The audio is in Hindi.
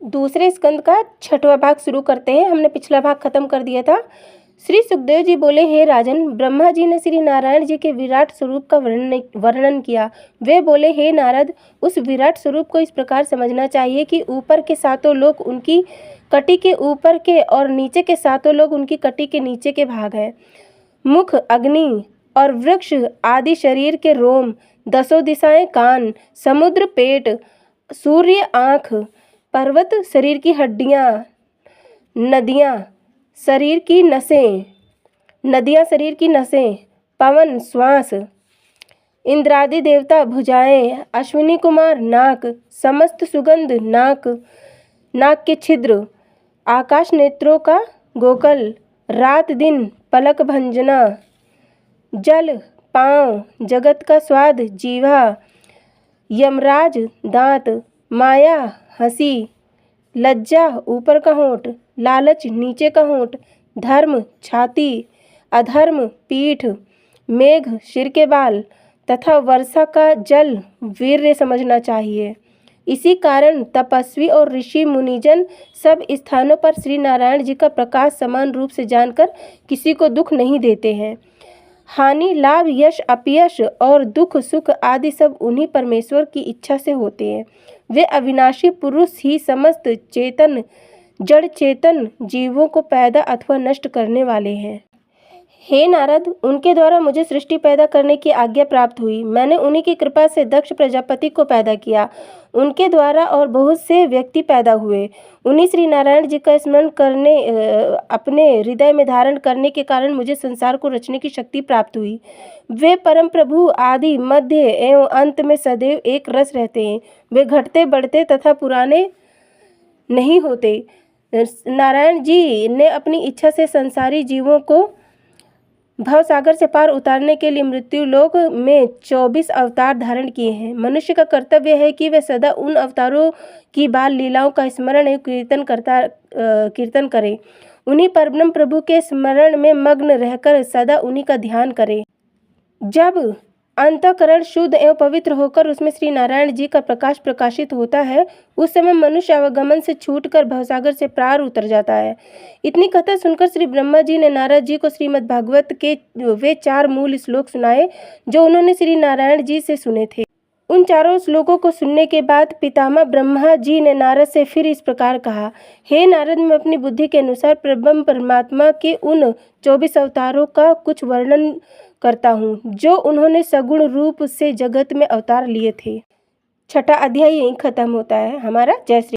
दूसरे स्कंद का 6वां भाग शुरू करते हैं। हमने पिछला भाग खत्म कर दिया था। श्री सुखदेव जी बोले, हे राजन, ब्रह्मा जी ने श्री नारायण जी के विराट स्वरूप का वर्णन किया। वे बोले, हे नारद, उस विराट स्वरूप को इस प्रकार समझना चाहिए कि ऊपर के 7 लोक उनकी कटी के ऊपर के और नीचे के 7 लोक उनकी कटी के नीचे के भाग हैं। मुख अग्नि और वृक्ष आदि शरीर के रोम, 10 दिशाएं कान, समुद्र पेट, सूर्य आँख, पर्वत शरीर की हड्डियाँ, नदियाँ शरीर की नसें, पवन श्वास, इंद्रादि देवता भुजाएं, अश्विनी कुमार नाक, समस्त सुगंध नाक के छिद्र, आकाश नेत्रों का गोकल, रात दिन पलक भंजना, जल पाँव, जगत का स्वाद जीवा, यमराज दांत, माया हंसी, लज्जा ऊपर का होंठ, लालच नीचे का होंठ, धर्म छाती, अधर्म पीठ, मेघ सिर के बाल तथा वर्षा का जल वीर्य समझना चाहिए। इसी कारण तपस्वी और ऋषि मुनिजन सब स्थानों पर श्री नारायण जी का प्रकाश समान रूप से जानकर किसी को दुख नहीं देते हैं। हानि लाभ यश अपयश और दुख सुख आदि सब उन्हीं परमेश्वर की इच्छा से होते हैं। वे अविनाशी पुरुष ही समस्त चेतन जड़ चेतन जीवों को पैदा अथवा नष्ट करने वाले हैं। हे नारद, उनके द्वारा मुझे सृष्टि पैदा करने की आज्ञा प्राप्त हुई। मैंने उन्हीं की कृपा से दक्ष प्रजापति को पैदा किया। उनके द्वारा और बहुत से व्यक्ति पैदा हुए। उन्हीं श्री नारायण जी का स्मरण करने अपने हृदय में धारण करने के कारण मुझे संसार को रचने की शक्ति प्राप्त हुई। वे परम प्रभु आदि मध्य एवं अंत में सदैव एक रस रहते हैं। वे घटते बढ़ते तथा पुराने नहीं होते। नारायण जी ने अपनी इच्छा से संसारी जीवों को भव सागर से पार उतारने के लिए मृत्यु लोक में 24 अवतार धारण किए हैं। मनुष्य का कर्तव्य है कि वे सदा उन अवतारों की बाल लीलाओं का स्मरण एवं कीर्तन करें। उन्हीं परब्रह्म प्रभु के स्मरण में मग्न रहकर सदा उन्हीं का ध्यान करें। जब अंतःकरण शुद्ध एवं पवित्र होकर उसमें श्री नारायण जी का प्रकाश प्रकाशित होता है, उस समय मनुष्य अवगमन से छूटकर भवसागर से पार उतर जाता है। इतनी कथा सुनकर श्री ब्रह्मा जी ने नारद जी को श्रीमद् भागवत के वे 4 मूल श्लोक सुनाए जो उन्होंने श्री नारायण जी से सुने थे। उन चारों श्लोकों को सुनने के बाद पितामह ब्रह्मा जी ने नारद से फिर इस प्रकार कहा, हे नारद, मैं अपनी बुद्धि के अनुसार ब्रह्म परमात्मा के उन 24 अवतारों का कुछ वर्णन करता हूँ जो उन्होंने सगुण रूप से जगत में अवतार लिए थे। 6वां अध्याय यहीं खत्म होता है हमारा। जय श्री